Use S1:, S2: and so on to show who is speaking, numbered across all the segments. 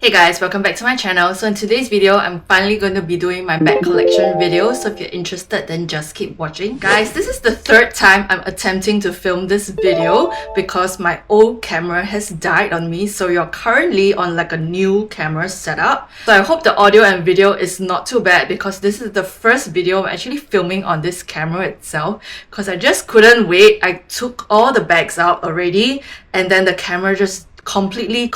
S1: Hey guys, welcome back to my channel. So in today's video, I'm finally going to be doing my bag collection video. So if you're interested, then just keep watching. Guys, this is the third time I'm attempting to film this video because my old camera has died on me. So you're currently on like a new camera setup. So I hope the audio and video is not too bad because this is the first video I'm actually filming on this camera itself because I just couldn't wait. I took all the bags out already and then the camera just completely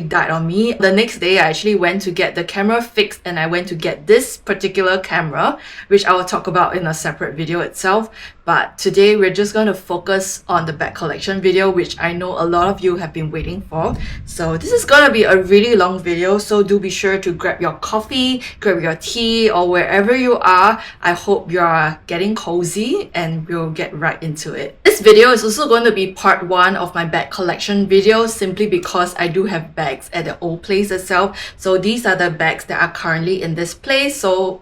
S1: died on me. The next day I actually went to get the camera fixed and I went to get this particular camera, which I will talk about in a separate video itself. But today we're just going to focus on the bag collection video, which I know a lot of you have been waiting for. So this is going to be a really long video, so do be sure to grab your coffee, grab your tea, or wherever you are. I hope you're getting cozy and we'll get right into it. This video is also going to be part 1 of my bag collection video simply because I do have bags at the old place itself. So these are the bags that are currently in this place. So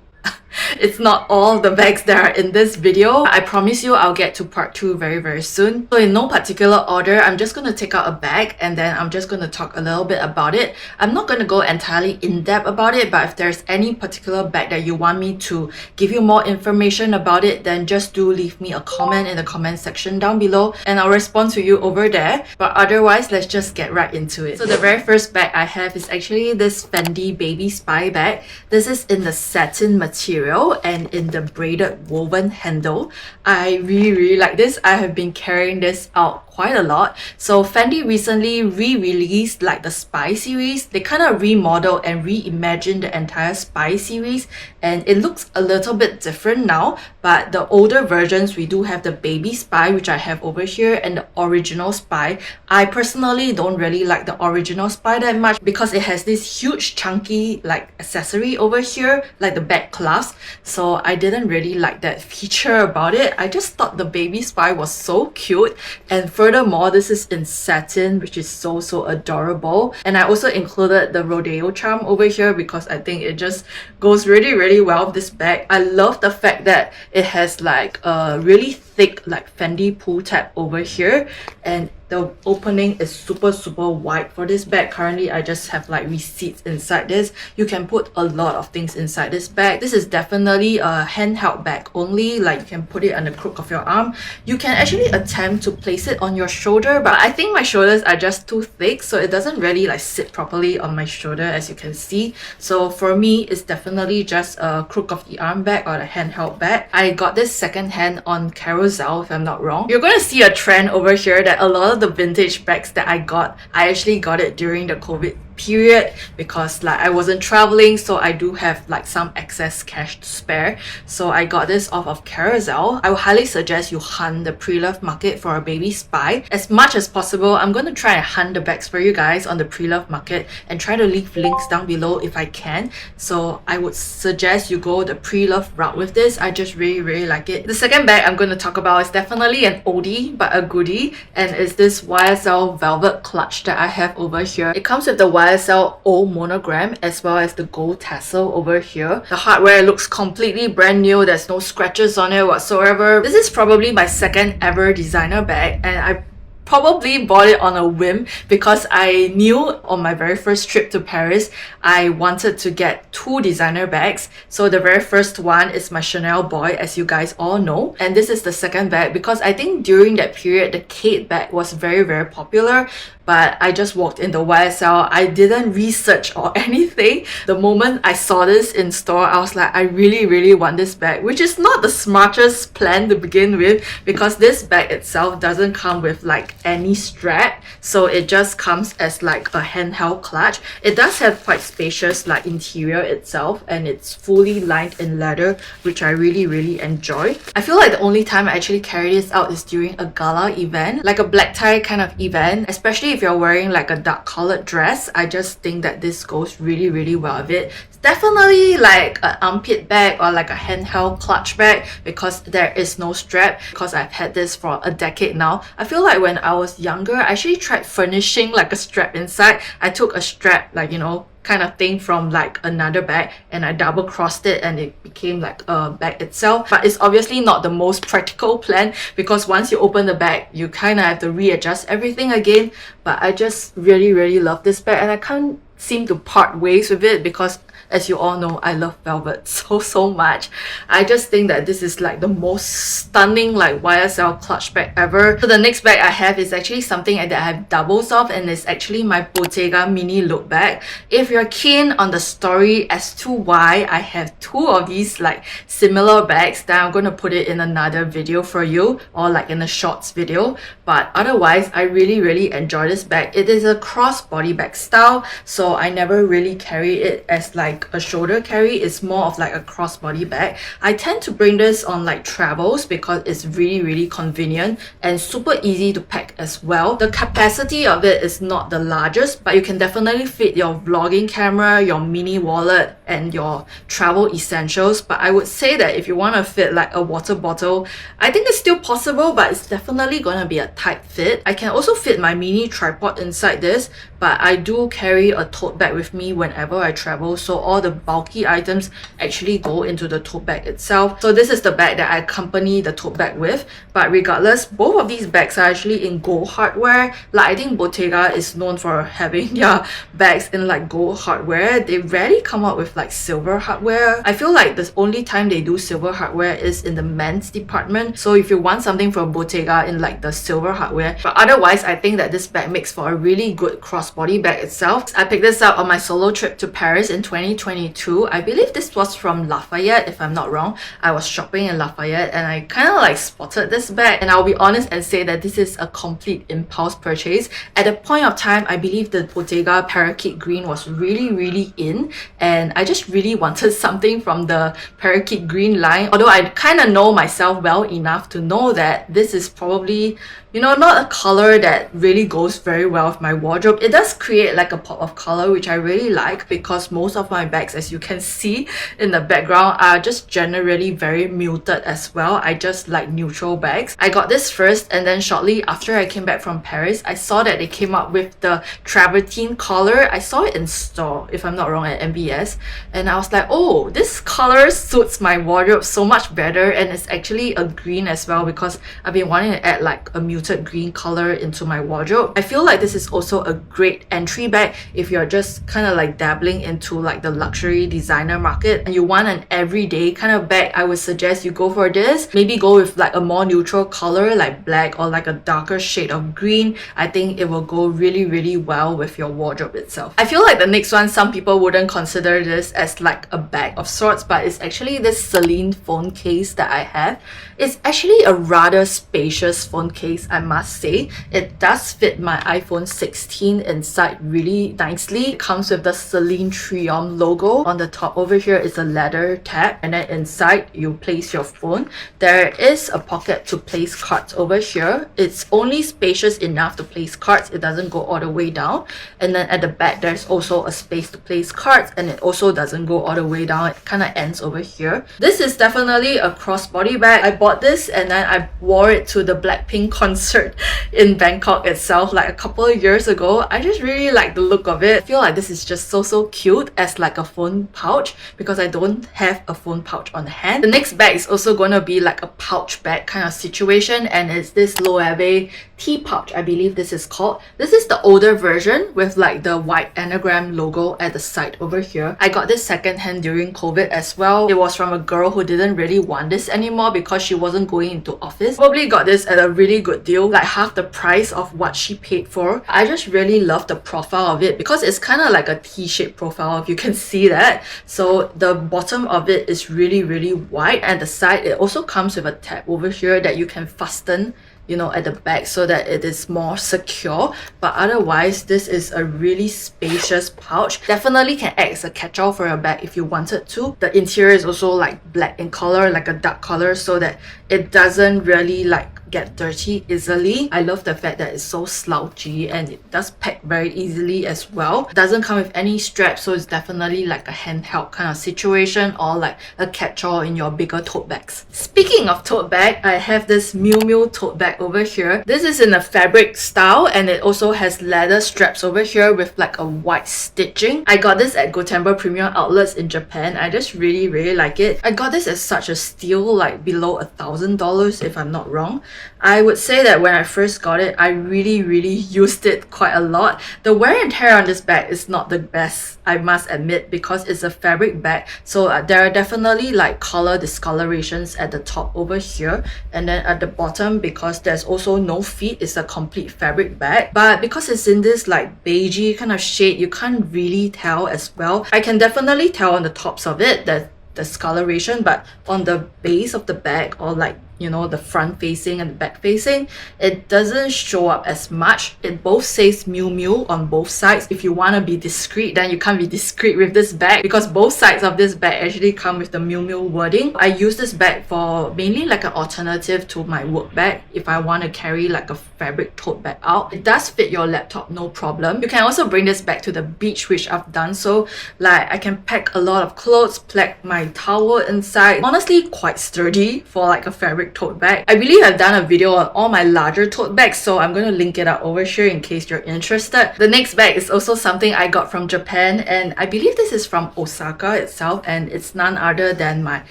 S1: it's not all the bags that are in this video. I promise you I'll get to part 2 very soon. So in no particular order, I'm just going to take out a bag and then I'm just going to talk a little bit about it. I'm not going to go entirely in depth about it, but if there's any particular bag that you want me to give you more information about it, then just do leave me a comment in the comment section down below and I'll respond to you over there. But otherwise, let's just get right into it. So the very first bag I have is actually this Fendi Baby Spy bag. This is in the satin material and in the braided woven handle. I really like this. I have been carrying this out quite a lot. So Fendi recently re-released like the Spy series. They kind of remodeled and reimagined the entire Spy series and it looks a little bit different now, but the older versions we do have the Baby Spy, which I have over here, and the original Spy. I personally don't really like the original Spy that much because it has this huge chunky like accessory over here, like the back clasp. So I didn't really like that feature about it. I just thought the Baby Spy was so cute, and furthermore, this is in satin, which is so adorable. And I also included the rodeo charm over here because I think it just goes really well with this bag. I love the fact that it has like a really thick like Fendi pull tab over here, and the opening is super wide for this bag. Currently I just have like receipts inside this. You can put a lot of things inside this bag. This is definitely a handheld bag only, like you can put it on the crook of your arm. You can actually attempt to place it on your shoulder, but I think my shoulders are just too thick, so it doesn't really like sit properly on my shoulder, as you can see. So for me, it's definitely just a crook of the arm bag or a handheld bag. I got this secondhand on Carousel, if I'm not wrong. You're going to see a trend over here that a lot of the vintage bags that I actually got it during the COVID period because like I wasn't traveling, so I do have like some excess cash to spare. So I got this off of Carousel. I would highly suggest you hunt the pre-loved market for a Baby Spy. As much as possible, I'm going to try and hunt the bags for you guys on the pre-loved market and try to leave links down below if I can. So I would suggest you go the pre-loved route with this. I just really like it. The second bag I'm going to talk about is definitely an oldie but a goodie, and it's this YSL velvet clutch that I have over here. It comes with the YSL O monogram as well as the gold tassel over here. The hardware looks completely brand new. There's no scratches on it whatsoever. This is probably my second ever designer bag, and I probably bought it on a whim because I knew on my very first trip to Paris I wanted to get 2 designer bags. So the very first one is my Chanel Boy, as you guys all know, and this is the second bag because I think during that period the Kate bag was very popular. But I just walked in the YSL. I didn't research or anything. The moment I saw this in store, I was like, I really want this bag, which is not the smartest plan to begin with because this bag itself doesn't come with like any strap. So it just comes as like a handheld clutch. It does have quite spacious like interior itself, and it's fully lined in leather, which I really enjoy. I feel like the only time I actually carry this out is during a gala event, like a black tie kind of event, especially if you're wearing like a dark colored dress. I just think that this goes really well with it. It's definitely like an armpit bag or like a handheld clutch bag because there is no strap, because I've had this for a decade now. I feel like when I was younger, I actually tried furnishing like a strap inside. I took a strap, like, you know, kind of thing from like another bag, and I double crossed it and it became like a bag itself. But it's obviously not the most practical plan because once you open the bag you kind of have to readjust everything again. But I just really love this bag, and I can't seem to part ways with it because, as you all know, I love velvet so much. I just think that this is like the most stunning like YSL clutch bag ever. So the next bag I have is actually something that I have doubles of, and it's actually my Bottega mini look bag. If you're keen on the story as to why I have two of these like similar bags, then I'm going to put it in another video for you, or like in a shorts video. But otherwise, I really enjoy this bag. It is a crossbody bag style, so I never really carry it as like a shoulder carry. It's more of like a crossbody bag. I tend to bring this on like travels because it's really convenient and super easy to pack as well. The capacity of it is not the largest, but you can definitely fit your vlogging camera, your mini wallet, and your travel essentials. But I would say that if you want to fit like a water bottle, I think it's still possible, but it's definitely gonna be a tight fit. I can also fit my mini tripod inside this, but I do carry a tote bag with me whenever I travel, so all the bulky items actually go into the tote bag itself. So this is the bag that I accompany the tote bag with. But regardless, both of these bags are actually in gold hardware. Like, I think Bottega is known for having their bags in like gold hardware. They rarely come out with like silver hardware. I feel like the only time they do silver hardware is in the men's department. So if you want something from Bottega in like the silver hardware, but otherwise I think that this bag makes for a really good crossbody bag itself. I picked this up on my solo trip to Paris in 2022. I believe this was from Lafayette, if I'm not wrong. I was shopping in Lafayette and I kind of like spotted this bag, and I'll be honest and say that this is a complete impulse purchase. At the point of time, I believe the Bottega parakeet green was really in, and I just really wanted something from the parakeet green line, although I kind of know myself well enough to know that this is probably, you know, not a color that really goes very well with my wardrobe. It does create like a pop of color, which I really like, because most of my bags, as you can see in the background, are just generally very muted as well. I just like neutral bags. I got this first, and then shortly after I came back from Paris, I saw that they came up with the travertine collar. I saw it in store, if I'm not wrong, at MBS, and I was like, oh, this color suits my wardrobe so much better, and it's actually a green as well, because I've been wanting to add like a muted green color into my wardrobe. I feel like this is also a great entry bag if you're just kind of like dabbling into like the luxury designer market and you want an everyday kind of bag. I would suggest you go for this. Maybe go with like a more neutral color like black or like a darker shade of green. I think it will go really well with your wardrobe itself. I feel like the next one, some people wouldn't consider this as like a bag of sorts, but it's actually this Celine phone case that I have. It's actually a rather spacious phone case, I must say. It does fit my iPhone 16 inside really nicely. It comes with the Celine Triumph logo. On the top over here is a leather tab, and then inside you place your phone. There is a pocket to place cards over here. It's only spacious enough to place cards. It doesn't go all the way down. And then at the back there's also a space to place cards, and it also doesn't go all the way down. It kind of ends over here. This is definitely a crossbody bag. I bought this and then I wore it to the Blackpink concert in Bangkok itself like a couple of years ago. I just really like the look of it. I feel like this is just so cute as like a phone pouch, because I don't have a phone pouch on hand. The next bag is also going to be like a pouch bag kind of situation, and it's this Loewe T Pouch, I believe this is called. This is the older version with like the white Anagram logo at the side over here. I got this secondhand during COVID as well. It was from a girl who didn't really want this anymore because she wasn't going into office. Probably got this at a really good deal, like half the price of what she paid for. I just really love the profile of it because it's kind of like a T-shaped profile, if you can see that. So the bottom of it is really wide, and the side, it also comes with a tab over here that you can fasten, you know, at the back so that it is more secure. But otherwise, this is a really spacious pouch. Definitely can act as a catch-all for your bag if you wanted to. The interior is also like black in color, like a dark color, so that it doesn't really like get dirty easily. I love the fact that it's so slouchy and it does pack very easily as well. It doesn't come with any straps, so it's definitely like a handheld kind of situation, or like a catch-all in your bigger tote bags. Speaking of tote bag, I have this Miu Miu tote bag over here. This is in a fabric style, and it also has leather straps over here with like a white stitching. I got this at Gotemba Premium Outlets in Japan. I just really like it. I got this as such a steal, like below $1,000 if I'm not wrong. I would say that when I first got it, I really used it quite a lot. The wear and tear on this bag is not the best, I must admit, because it's a fabric bag. So there are definitely like color discolorations at the top over here, and then at the bottom, because there's also no feet, it's a complete fabric bag. But because it's in this like beigey kind of shade, you can't really tell as well. I can definitely tell on the tops of it that discoloration, but on the base of the bag, or like, you know, the front facing and the back facing, it doesn't show up as much. It both says Miu Miu on both sides. If you want to be discreet, then you can't be discreet with this bag, because both sides of this bag actually come with the Miu Miu wording. I use this bag for mainly like an alternative to my work bag if I want to carry like a fabric tote bag out. It does fit your laptop, no problem. You can also bring this bag to the beach, which I've done. So like I can pack a lot of clothes, pack my towel inside. Honestly, quite sturdy for like a fabric tote bag. I believe I've done a video on all my larger tote bags, so I'm going to link it up over here in case you're interested. The next bag is also something I got from Japan, and I believe this is from Osaka itself, and it's none other than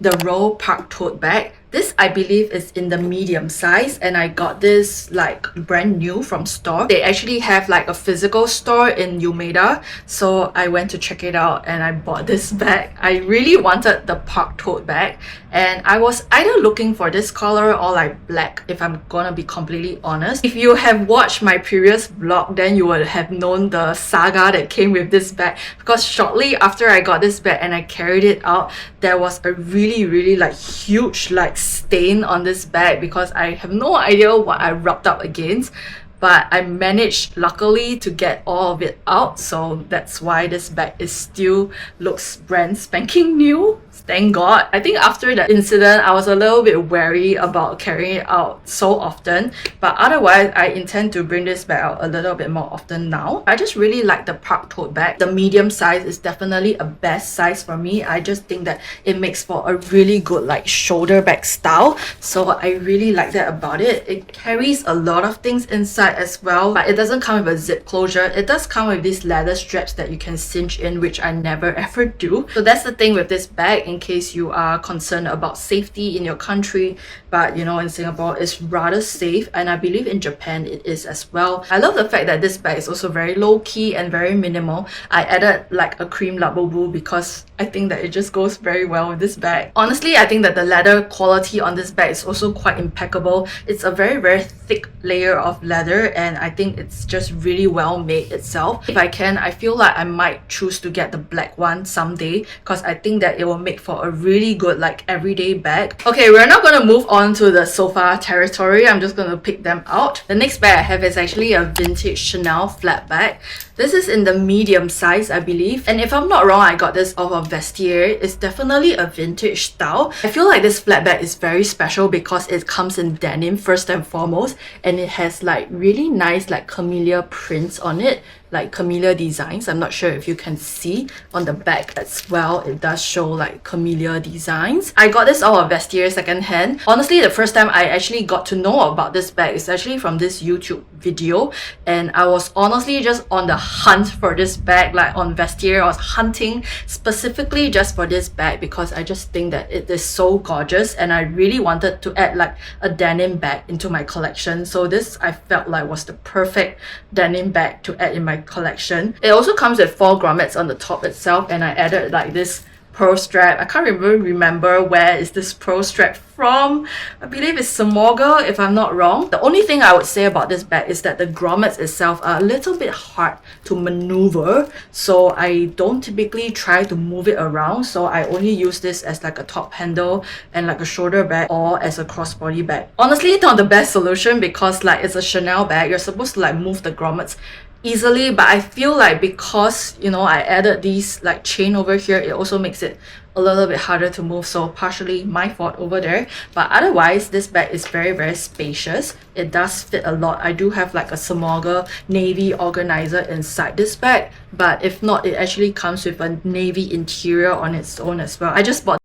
S1: the Row Park Tote bag. This I believe is in the medium size, and I got this like brand new from store. They actually have like a physical store in Umeda, so I went to check it out and I bought this bag. I really wanted the Park Tote bag, and I was either looking for this color or like black, if I'm gonna be completely honest. If you have watched my previous vlog, then you would have known the saga that came with this bag, because shortly after I got this bag and I carried it out, there was a really like huge like stain on this bag, because I have no idea what I rubbed up against, but I managed luckily to get all of it out. So that's why this bag is still looks brand spanking new. Thank God. I think after that incident, I was a little bit wary about carrying it out so often, but otherwise I intend to bring this bag out a little bit more often now. I just really like the Park Tote bag. The medium size is definitely a best size for me. I just think that it makes for a really good like shoulder bag style, so I really like that about it. It carries a lot of things inside as well, but it doesn't come with a zip closure. It does come with these leather straps that you can cinch in, which I never ever do. So that's the thing with this bag, in case you are concerned about safety in your country. But you know, in Singapore it's rather safe, and I believe in Japan it is as well. I love the fact that this bag is also very low-key and very minimal. I added like a cream labubu because I think that it just goes very well with this bag. Honestly, I think that the leather quality on this bag is also quite impeccable. It's a very thick layer of leather, and I think it's just really well made itself. If I can, I feel like I might choose to get the black one someday, because I think that it will make for a really good like everyday bag. Okay, we're now going to move on to the sofa territory. I'm just going to pick them out. The next bag I have is actually a vintage Chanel flat bag. This is in the medium size, I believe, and if I'm not wrong, I got this off of Vestiaire. It's definitely a vintage style. I feel like this flat bag is very special because it comes in denim first and foremost, and it has like really nice like camellia prints on it, like camellia designs. I'm not sure if you can see on the back as well, it does show like camellia designs. I got this off of Vestiaire secondhand. Honestly, the first time I actually got to know about this bag is actually from this YouTube video, and I was honestly just on the hunt for this bag. Like on Vestiaire, I was hunting specifically just for this bag because I just think that it is so gorgeous, and I really wanted to add like a denim bag into my collection. So this I felt like was the perfect denim bag to add in my collection. It also comes with 4 grommets on the top itself, and I added like this pearl strap. I can't remember where is this pearl strap from. I believe it's Samorga, if I'm not wrong. The only thing I would say about this bag is that the grommets itself are a little bit hard to maneuver, so I don't typically try to move it around. So I only use this as like a top handle and like a shoulder bag, or as a crossbody bag. Honestly, it's not the best solution because like it's a Chanel bag, you're supposed to like move the grommets easily, but I feel like because, you know, I added these like chain over here, it also makes it a little bit harder to move, so partially my fault over there. But otherwise, this bag is very spacious. It does fit a lot. I do have like a Samorga navy organizer inside this bag, but if not, it actually comes with a navy interior on its own as well. I just bought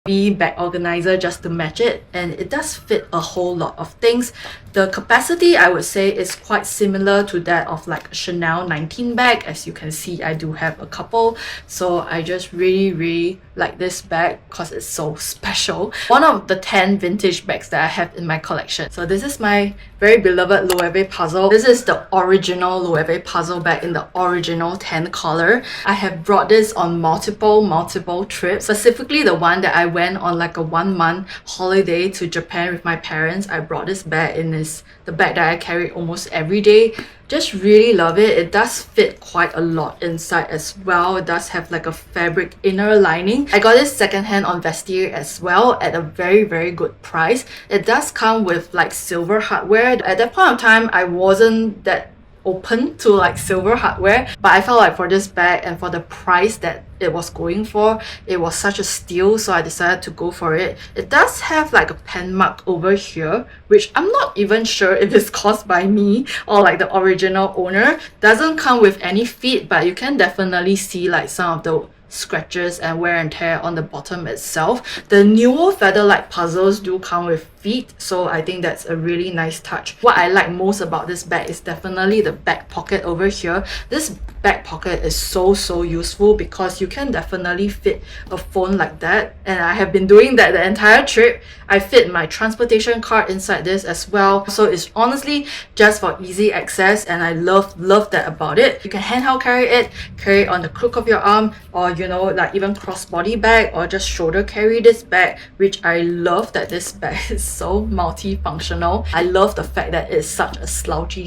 S1: bag organizer just to match it, and it does fit a whole lot of things. The capacity, I would say, is quite similar to that of like a Chanel 19 bag. As you can see, I do have a couple, so I just really like this bag because it's so special. One of the 10 vintage bags that I have in my collection. So this is my very beloved Loewe Puzzle. This is the original Loewe Puzzle bag in the original tan color. I have brought this on multiple trips, specifically the one that I went on like a 1-month holiday to Japan with my parents. I brought this bag in. Is the bag that I carry almost every day. Just really love it. It does fit quite a lot inside as well. It does have like a fabric inner lining. I got this secondhand on Vestiaire as well at a very good price. It does come with like silver hardware. At that point of time, I wasn't that open to like silver hardware, but I felt like for this bag and for the price that it was going for, it was such a steal, so I decided to go for it. It does have like a pen mark over here, which I'm not even sure if it's caused by me or like the original owner. Doesn't come with any feet, but you can definitely see like some of the scratches and wear and tear on the bottom itself. The newer feather-light puzzles do come with feet, so I think that's a really nice touch. What I like most about this bag is definitely the back pocket over here. This back pocket is so useful because you can definitely fit a phone like that, and I have been doing that the entire trip. I fit my transportation card inside this as well, so it's honestly just for easy access, and I love that about it. You can handheld carry it on the crook of your arm, or you know, like even crossbody bag, or just shoulder carry this bag, which I love that this bag is so multifunctional. I love the fact that it's such a slouchy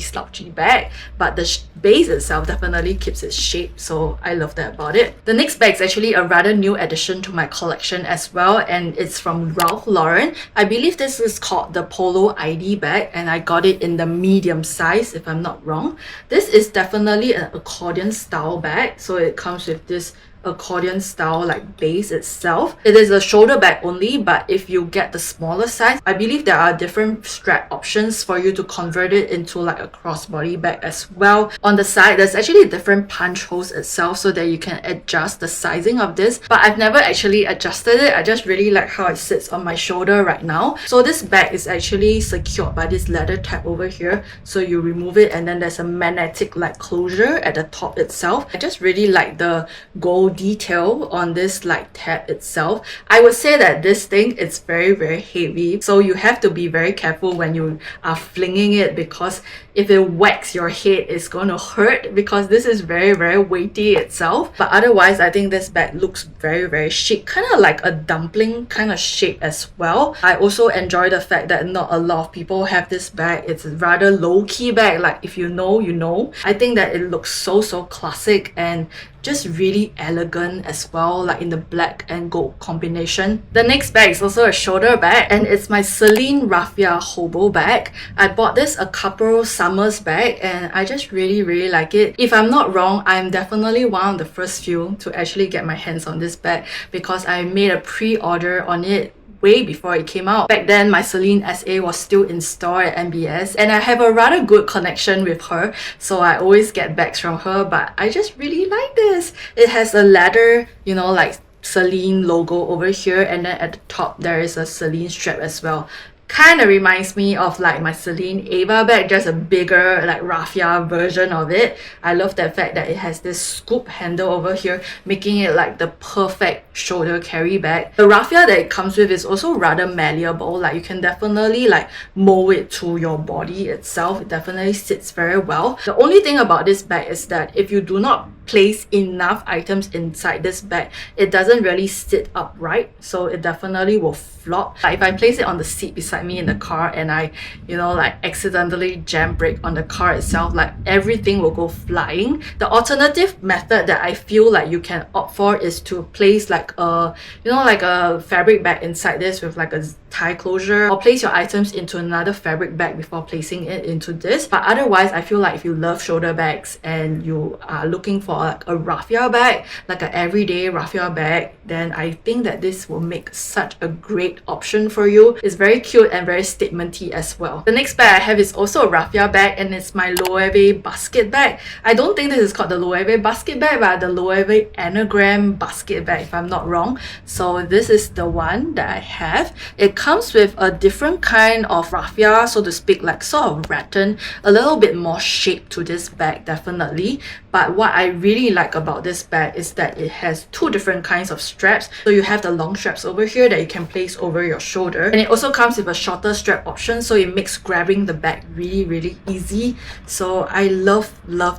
S1: bag, but the base itself definitely keeps its shape, so I love that about it. The next bag is actually a rather new addition to my collection as well, and it's from Ralph Lauren. I believe this is called the Polo ID bag, and I got it in the medium size if I'm not wrong. This is definitely an accordion style bag, so it comes with this accordion style like base itself. It is a shoulder bag only, but if you get the smaller size, I believe there are different strap options for you to convert it into like a crossbody bag as well. On the side, there's actually different punch holes itself so that you can adjust the sizing of this, but I've never actually adjusted it. I just really like how it sits on my shoulder right now. So this bag is actually secured by this leather tab over here, so you remove it and then there's a magnetic like closure at the top itself. I just really like the gold detail on this like tab itself. I would say that this thing is very heavy, so you have to be very careful when you are flinging it, because if it whacks your head, it's going to hurt, because this is very weighty itself. But otherwise, I think this bag looks very chic, kind of like a dumpling kind of shape as well. I also enjoy the fact that not a lot of people have this bag. It's a rather low-key bag, like if you know, you know. I think that it looks so classic and just really elegant as well, like in the black and gold combination. The next bag is also a shoulder bag, and it's my Celine Raffia Hobo bag. I bought this a couple summers back and I just really like it. If I'm not wrong, I'm definitely one of the first few to actually get my hands on this bag, because I made a pre-order on it way before it came out. Back then, my Celine SA was still in store at MBS, and I have a rather good connection with her, so I always get bags from her. But I just really like this. It has a leather, you know, like Celine logo over here, and then at the top there is a Celine strap as well. Kind of reminds me of like my Celine Ava bag, just a bigger like raffia version of it. I love the fact that it has this scoop handle over here, making it like the perfect shoulder carry bag. The raffia that it comes with is also rather malleable, like you can definitely like mold it to your body itself. It definitely sits very well. The only thing about this bag is that if you do not place enough items inside this bag, it doesn't really sit upright, so it definitely will flop. Like if I place it on the seat beside me in the car and I, you know, like accidentally jam brake on the car itself, like everything will go flying. The alternative method that I feel like you can opt for is to place like a, you know, like a fabric bag inside this with like a tie closure, or place your items into another fabric bag before placing it into this. But otherwise, I feel like if you love shoulder bags and you are looking for like a raffia bag, like an everyday raffia bag, then I think that this will make such a great option for you. It's very cute and very statementy as well. The next bag I have is also a raffia bag, and it's my Loewe basket bag. I don't think this is called the Loewe basket bag, but the Loewe Anagram basket bag if I'm not wrong. So this is the one that I have. It comes with a different kind of raffia, so to speak, like sort of rattan, a little bit more shape to this bag definitely. But what I really like about this bag is that it has two different kinds of straps. So you have the long straps over here that you can place over your shoulder, and it also comes with a shorter strap option, so it makes grabbing the bag really easy. So I love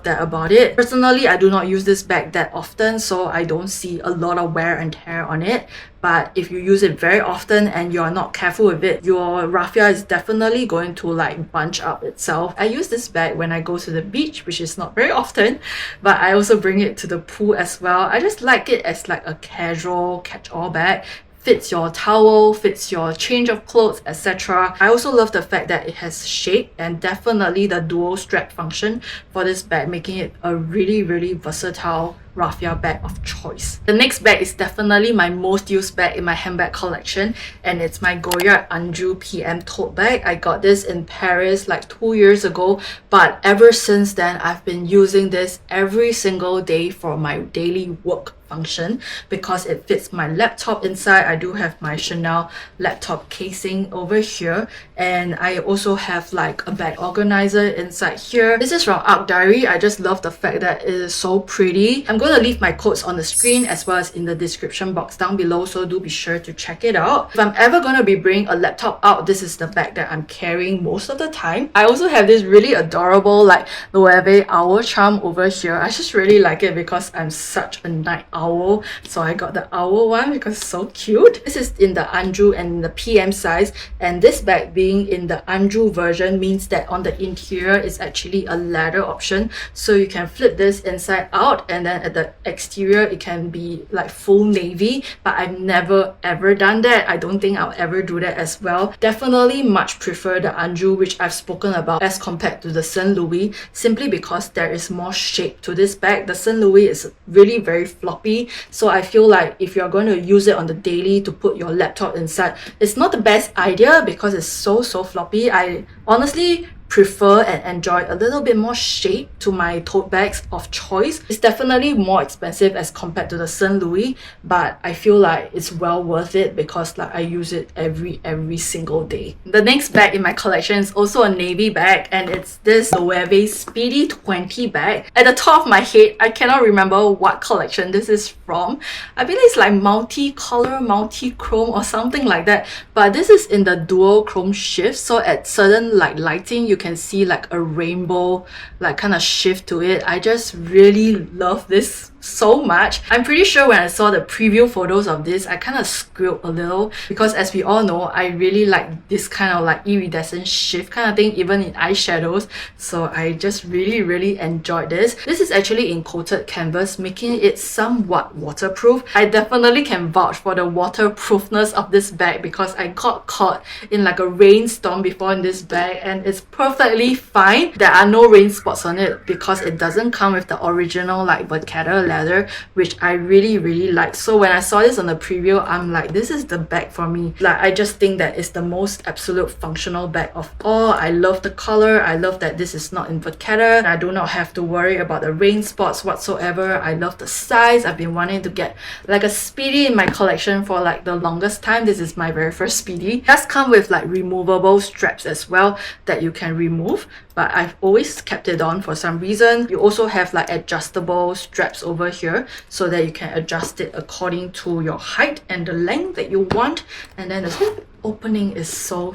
S1: that about it. Personally, I do not use this bag that often, so I don't see a lot of wear and tear on it. But if you use it very often and you're not careful with it, your raffia is definitely going to like bunch up itself. I use this bag when I go to the beach, which is not very often, but I also bring it to the pool as well. I just like it as like a casual catch-all bag. Fits your towel, fits your change of clothes, etc. I also love the fact that it has shape and definitely the dual strap function for this bag, making it a really versatile raffia bag of choice. The next bag is definitely my most used bag in my handbag collection, and it's my Goyard Anjou PM tote bag. I got this in Paris like 2 years ago, but ever since then I've been using this every single day for my daily work function because it fits my laptop inside. I do have my Chanel laptop casing over here, and I also have like a bag organizer inside here. This is from Arc Diary. I just love the fact that it is so pretty. I'm going to leave my codes on the screen as well as in the description box down below, so do be sure to check it out. If I'm ever going to be bringing a laptop out, this is the bag that I'm carrying most of the time. I also have this really adorable like Loewe owl charm over here. I just really like it because I'm such a night owl, so I got the owl one because it's so cute. This is in the Anjou and the PM size, and this bag being in the Anjou version means that on the interior is actually a leather option, so you can flip this inside out, and then at the exterior it can be like full navy, but I've never ever done that. I don't think I'll ever do that as well. Definitely much prefer the Anjou, which I've spoken about, as compared to the Saint Louis, simply because there is more shape to this bag. The Saint Louis is really very floppy, so I feel like if you're going to use it on the daily to put your laptop inside, it's not the best idea because it's so floppy. I honestly prefer and enjoy a little bit more shape to my tote bags of choice. It's definitely more expensive as compared to the Saint Louis, but I feel like it's well worth it because like I use it every single day. The next bag in my collection is also a navy bag, and it's this Loewe Speedy 20 bag. At the top of my head, I cannot remember what collection this is from. I believe it's like multi-color, multi-chrome or something like that, but this is in the dual chrome shift, so at certain like lighting you can see like a rainbow like kind of shift to it. I just really love this so much. I'm pretty sure when I saw the preview photos of this, I kind of squealed a little because, as we all know, I really like this kind of like iridescent shift kind of thing, even in eyeshadows. So I just really enjoyed this. This is actually in coated canvas, making it somewhat waterproof. I definitely can vouch for the waterproofness of this bag because I got caught in like a rainstorm before in this bag, and it's perfectly fine. There are no rain spots on it because it doesn't come with the original like vachetta leather, which I really like. So when I saw this on the preview, I'm like, this is the bag for me. Like, I just think that it's the most absolute functional bag of all. I love the color. I love that this is not in vachetta. I do not have to worry about the rain spots whatsoever. I love the size. I've been wanting to get like a Speedy in my collection for like the longest time. This is my very first Speedy. It does come with like removable straps as well that you can remove, but I've always kept it on for some reason. You also have like adjustable straps over here so that you can adjust it according to your height and the length that you want. And then the opening is so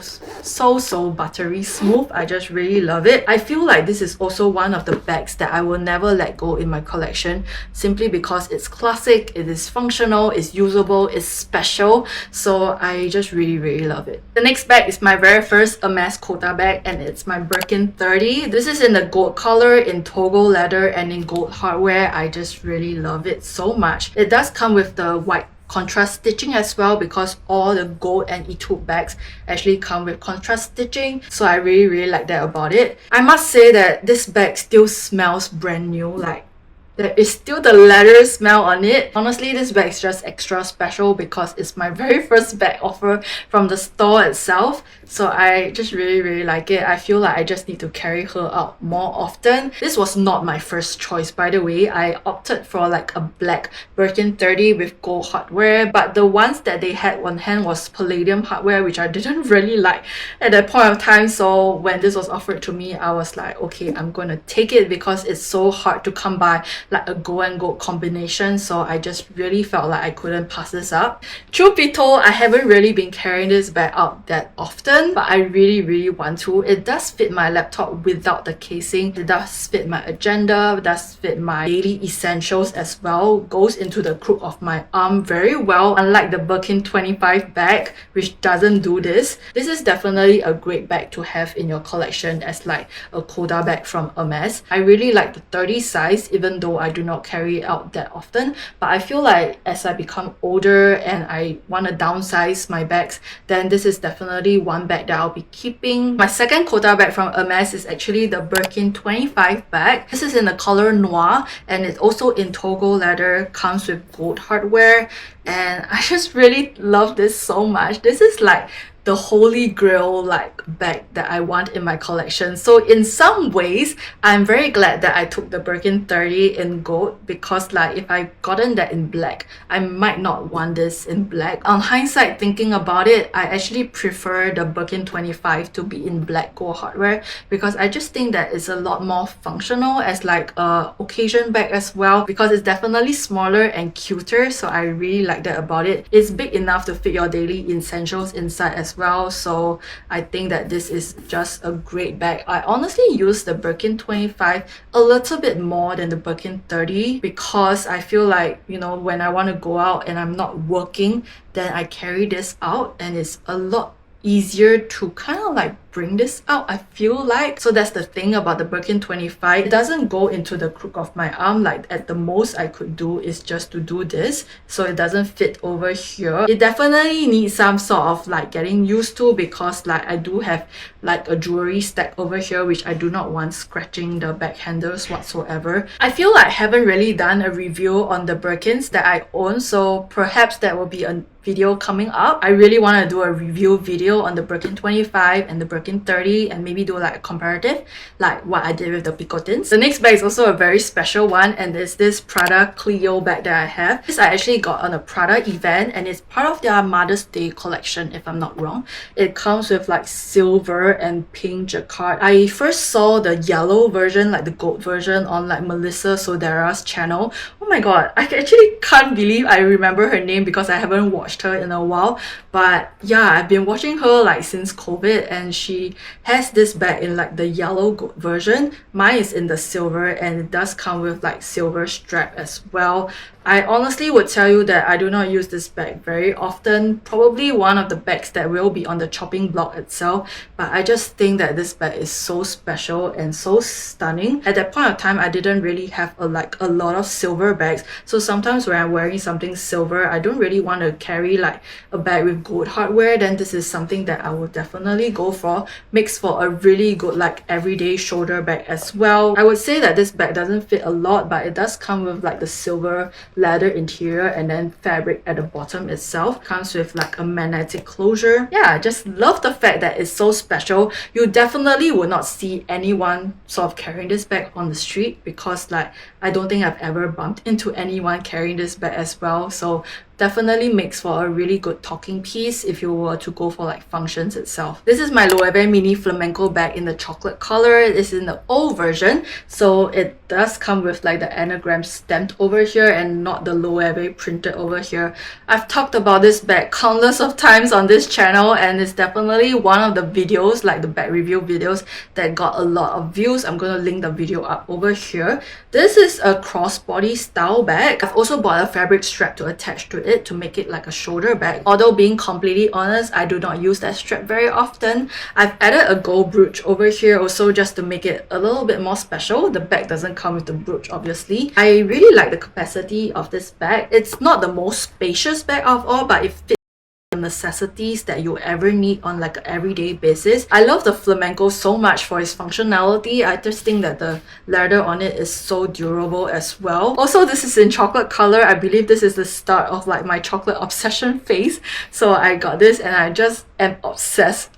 S1: buttery smooth. I just really love it. I feel like this is also one of the bags that I will never let go in my collection, simply because it's classic, it is functional, it's usable, it's special. So I just really love it. The next bag is my very first Hermès Picotin bag, and it's my Birkin 30. This is in the gold color, in Togo leather, and in gold hardware. I just really love it so much. It does come with the white contrast stitching as well, because all the gold and etude bags actually come with contrast stitching, so I really like that about it. I must say that this bag still smells brand new. Like, there is still the leather smell on it. Honestly, this bag is just extra special because it's my very first bag offer from the store itself. So I just really like it. I feel like I just need to carry her out more often. This was not my first choice, by the way. I opted for like a black Birkin 30 with gold hardware, but the ones that they had on hand was palladium hardware, which I didn't really like at that point of time. So when this was offered to me, I was like, okay, I'm gonna take it because it's so hard to come by like a gold and gold combination. So I just really felt like I couldn't pass this up. Truth be told, I haven't really been carrying this bag out that often, but I really want to. It does fit my laptop without the casing. It does fit my agenda. It does fit my daily essentials as well. Goes into the crook of my arm very well, unlike the Birkin 25 bag, which doesn't do this. This is definitely a great bag to have in your collection as like a coda bag from Hermès. I really like the 30 size, even though I do not carry it out that often. But I feel like as I become older and I want to downsize my bags, then this is definitely one bag that I'll be keeping. My second coda bag from Hermès is actually the Birkin 25 bag. This is in the color noir and it's also in Togo leather, comes with gold hardware, and I just really love this so much. This is like the holy grail like bag that I want in my collection. So in some ways, I'm very glad that I took the Birkin 30 in gold, because like if I gotten that in black, I might not want this in black. On hindsight, thinking about it, I actually prefer the Birkin 25 to be in black gold hardware, because I just think that it's a lot more functional as like a occasion bag as well, because it's definitely smaller and cuter. So I really like that about it. It's big enough to fit your daily essentials inside as well. So I think that this is just a great bag. I honestly use the Birkin 25 a little bit more than the Birkin 30, because I feel like, you know, when I want to go out and I'm not working, then I carry this out and it's a lot easier to kind of like bring this out, I feel like. So that's the thing about the Birkin 25. It doesn't go into the crook of my arm. Like at the most I could do is just to do this, so it doesn't fit over here. It definitely needs some sort of like getting used to, because like I do have like a jewelry stack over here which I do not want scratching the bag handles whatsoever. I feel like I haven't really done a review on the Birkins that I own, so perhaps that will be a video coming up. I really want to do a review video on the Birkin 25 and the Birkin 30 and maybe do like a comparative like what I did with the Picotins. The next bag is also a very special one, and it's this Prada Cleo bag that I have. This I actually got on a Prada event and it's part of their Mother's Day collection if I'm not wrong. It comes with like silver and pink jacquard. I first saw the yellow version, like the gold version, on like Melissa Sodera's channel. Oh my god, I actually can't believe I remember her name because I haven't watched her in a while. But yeah, I've been watching her like since COVID, and she has this bag in like the yellow gold version. Mine is in the silver and it does come with like silver strap as well. I honestly would tell you that I do not use this bag very often. Probably one of the bags that will be on the chopping block itself, but I just think that this bag is so special and so stunning. At that point of time, I didn't really have a lot of silver bags, so sometimes when I'm wearing something silver, I don't really want to carry like a bag with gold hardware. Then this is something that I would definitely go for. Makes for a really good like everyday shoulder bag as well. I would say that this bag doesn't fit a lot, but it does come with like the silver leather interior and then fabric at the bottom itself. Comes with like a magnetic closure. Yeah, I just love the fact that it's so special. You definitely would not see anyone sort of carrying this bag on the street, because like I don't think I've ever bumped into anyone carrying this bag as well. So definitely makes for a really good talking piece if you were to go for like functions itself. This is my Loewe mini flamenco bag in the chocolate color. This is in the old version, so it does come with like the anagram stamped over here and not the Loewe printed over here. I've talked about this bag countless of times on this channel, and it's definitely one of the videos, like the bag review videos, that got a lot of views. I'm going to link the video up over here. This is a crossbody style bag. I've also bought a fabric strap to attach to it to make it like a shoulder bag. Although being completely honest, I do not use that strap very often. I've added a gold brooch over here also just to make it a little bit more special. The bag doesn't come with the brooch obviously. I really like the capacity of this bag. It's not the most spacious bag of all, but it fits necessities that you ever need on like an everyday basis. I love the Flamenco so much for its functionality. I just think that the leather on it is so durable as well. Also, this is in chocolate color. I believe this is the start of like my chocolate obsession phase. So I got this and I just am obsessed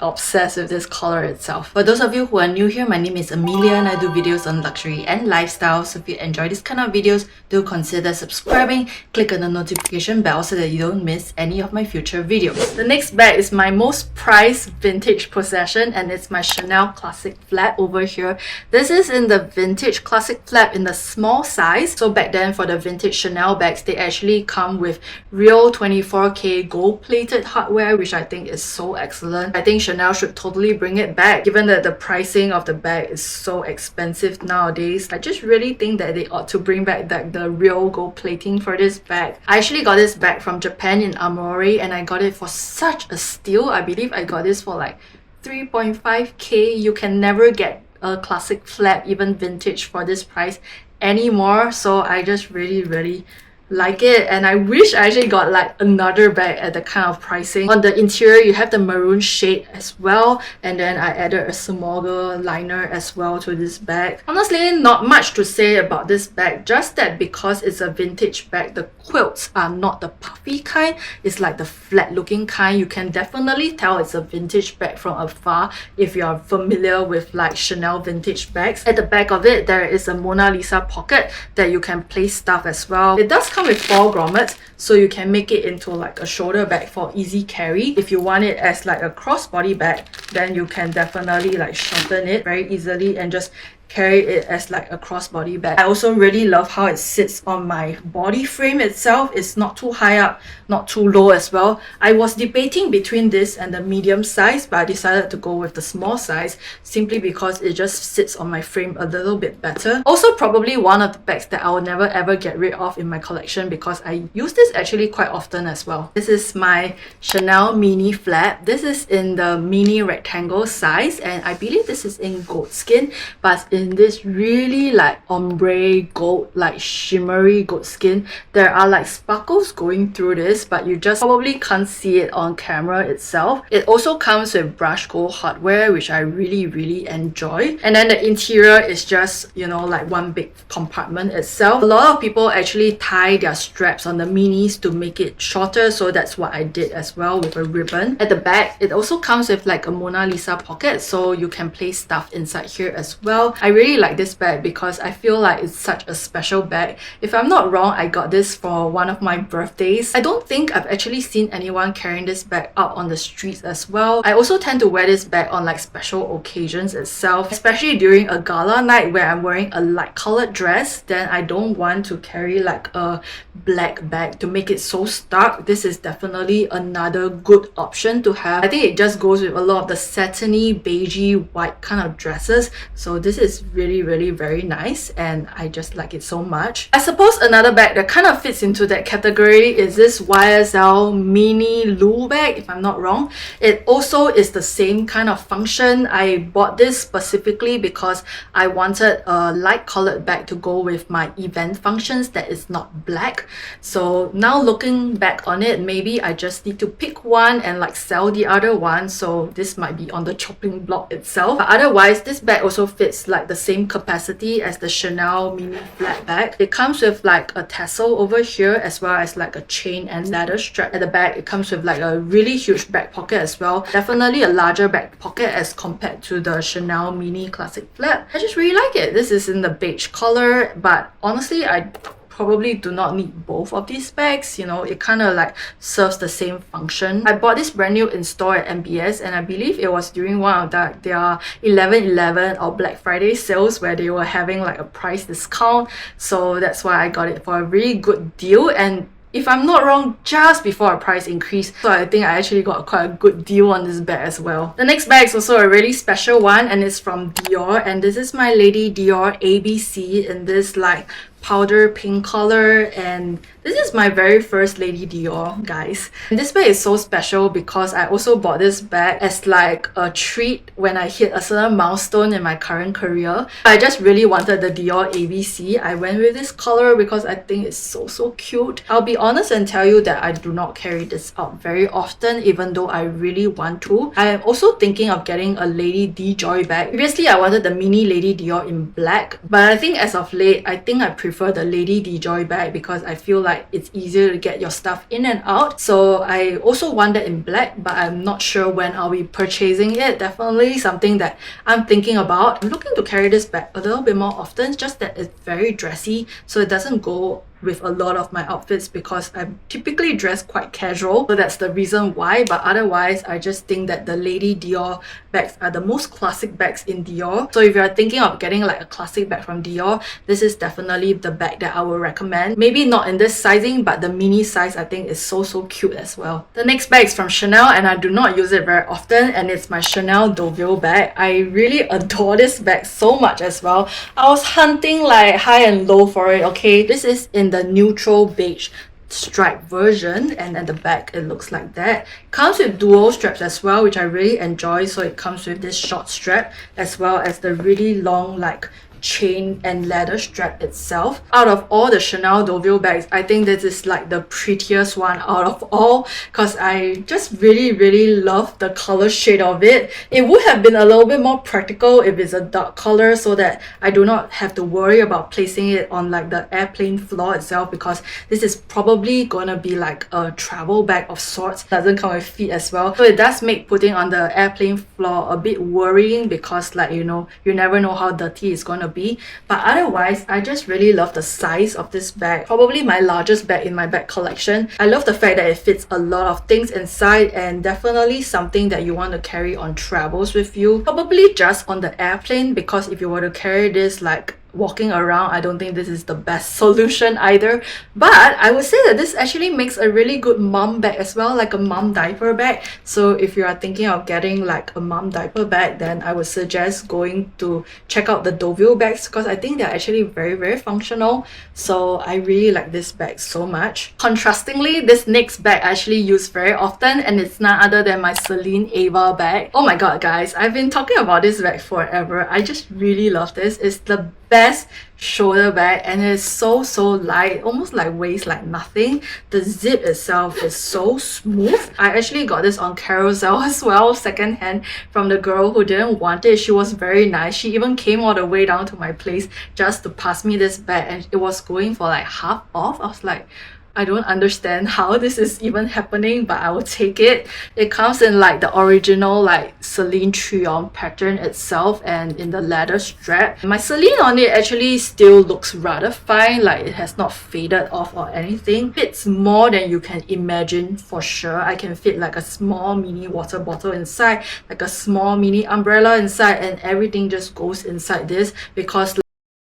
S1: with this color itself. For those of you who are new here, my name is Amelia and I do videos on luxury and lifestyle. So if you enjoy this kind of videos, do consider subscribing, click on the notification bell so that you don't miss any of my future videos. The next bag is my most prized vintage possession and it's my Chanel Classic Flap over here. This is in the vintage Classic Flap in the small size. So back then for the vintage Chanel bags, they actually come with real 24K gold plated hardware, which I think is so excellent. I think Chanel should totally bring it back, given that the pricing of the bag is so expensive nowadays. I just really think that they ought to bring back the real gold plating for this bag. I actually got this bag from Japan in Amore and I got it for such a steal. I believe I got this for like 3.5k. You can never get a classic flap, even vintage, for this price anymore. So I just really like it, and I wish I actually got like another bag at the kind of pricing. On the interior, you have the maroon shade as well, and then I added a smogger liner as well to this bag. Honestly, not much to say about this bag, just that because it's a vintage bag, the quilts are not the puffy kind, it's like the flat looking kind. You can definitely tell it's a vintage bag from afar if you're familiar with like Chanel vintage bags. At the back of it, there is a Mona Lisa pocket that you can place stuff as well. It does come with 4 grommets, so you can make it into like a shoulder bag for easy carry. If you want it as like a crossbody bag, then you can definitely like shorten it very easily and just carry it as like a crossbody bag. I also really love how it sits on my body frame itself. It's not too high up, not too low as well. I was debating between this and the medium size, but I decided to go with the small size simply because it just sits on my frame a little bit better. Also, probably one of the bags that I will never ever get rid of in my collection because I use this actually quite often as well. This is my Chanel mini flap. This is in the mini rectangle size and I believe this is in goat skin, but in this really like ombre gold, like shimmery goat skin. There are like sparkles going through this, but you just probably can't see it on camera itself. It also comes with brushed gold hardware, which I really enjoy. And then the interior is just, you know, like one big compartment itself. A lot of people actually tie their straps on the minis to make it shorter, so that's what I did as well with a ribbon. At the back, it also comes with like a Mona Lisa pocket, so you can place stuff inside here as well. I really like this bag because I feel like it's such a special bag. If I'm not wrong, I got this for one of my birthdays. I don't think I've actually seen anyone carrying this bag out on the streets as well. I also tend to wear this bag on like special occasions itself, especially during a gala night where I'm wearing a light colored dress. Then I don't want to carry like a black bag to make it so stark. This is definitely another good option to have. I think it just goes with a lot of the satiny, beigey, white kind of dresses. So this is really very nice and I just like it so much. I suppose another bag that kind of fits into that category is this YSL mini Loewe bag, if I'm not wrong. It also is the same kind of function. I bought this specifically because I wanted a light colored bag to go with my event functions that is not black. So now looking back on it, maybe I just need to pick one and like sell the other one, so this might be on the chopping block itself. But otherwise, this bag also fits like the same capacity as the Chanel mini flat bag. It comes with like a tassel over here as well as like a chain and leather strap. At the back, it comes with like a really huge back pocket as well. Definitely a larger back pocket as compared to the Chanel mini classic flap. I just really like it. This is in the beige color, but honestly, I probably do not need both of these bags. You know, it kind of like serves the same function. I bought this brand new in store at MBS and I believe it was during one of their 11/11 or Black Friday sales where they were having like a price discount. So that's why I got it for a really good deal, and if I'm not wrong, just before a price increase. So I think I actually got quite a good deal on this bag as well. The next bag is also a really special one and it's from Dior, and this is my Lady Dior ABC in this like powder pink color, and This is my very first Lady Dior, guys. And this bag is so special because I also bought this bag as like a treat when I hit a certain milestone in my current career. I just really wanted the Dior ABC. I went with this color because I think it's so cute. I'll be honest and tell you that I do not carry this out very often, even though I really want to. I am also thinking of getting a Lady D Joy bag. Previously, I wanted the mini Lady Dior in black, but I think as of late, I think I prefer the Lady D Joy bag because I feel like it's easier to get your stuff in and out. So I also want that in black, but I'm not sure when I'll be purchasing it. Definitely something that I'm thinking about. I'm looking to carry this bag a little bit more often, just that it's very dressy, so it doesn't go with a lot of my outfits because I'm typically dressed quite casual, so that's the reason why. But otherwise, I just think that the Lady Dior bags are the most classic bags in Dior. So if you're thinking of getting like a classic bag from Dior, this is definitely the bag that I would recommend. Maybe not in this sizing, but the mini size I think is so cute as well. The next bag is from Chanel, and I do not use it very often, and it's my Chanel Deauville bag. I really adore this bag so much as well. I was hunting like high and low for it, okay? This is in the neutral beige stripe version, and at the back it looks like that. It comes with dual straps as well, which I really enjoy. So it comes with this short strap as well as the really long like chain and leather strap itself. Out of all the Chanel Deauville bags, I think this is like the prettiest one out of all because I just really love the color shade of it. It would have been a little bit more practical if it's a dark color so that I do not have to worry about placing it on like the airplane floor itself, because this is probably gonna be like a travel bag of sorts. Doesn't come with feet as well, so it does make putting on the airplane floor a bit worrying because, like, you know, you never know how dirty it's gonna be. But otherwise, I just really love the size of this bag. Probably my largest bag in my bag collection. I love the fact that it fits a lot of things inside, and definitely something that you want to carry on travels with you. Probably just on the airplane, because if you were to carry this like walking around, I don't think this is the best solution either. But I would say that this actually makes a really good mom bag as well, like a mom diaper bag. So if you are thinking of getting like a mom diaper bag, then I would suggest going to check out the Deauville bags, because I think they're actually very functional. So I really like this bag so much. Contrastingly, this next bag I actually use very often, and it's none other than my Celine Ava bag. Oh my god, guys, I've been talking about this bag forever. I just really love this. It's the best shoulder bag, and it's so light, almost like weighs like nothing. The zip itself is so smooth. I actually got this on Carousel as well, secondhand, from the girl who didn't want it. She was very nice. She even came all the way down to my place just to pass me this bag, and it was going for like half off. I was like, I don't understand how this is even happening, but I will take it. It comes in like the original like Celine Triumph pattern itself, and in the leather strap. My Celine on it actually still looks rather fine, like it has not faded off or anything. Fits more than you can imagine for sure. I can fit like a small mini water bottle inside, like a small mini umbrella inside, and everything just goes inside this because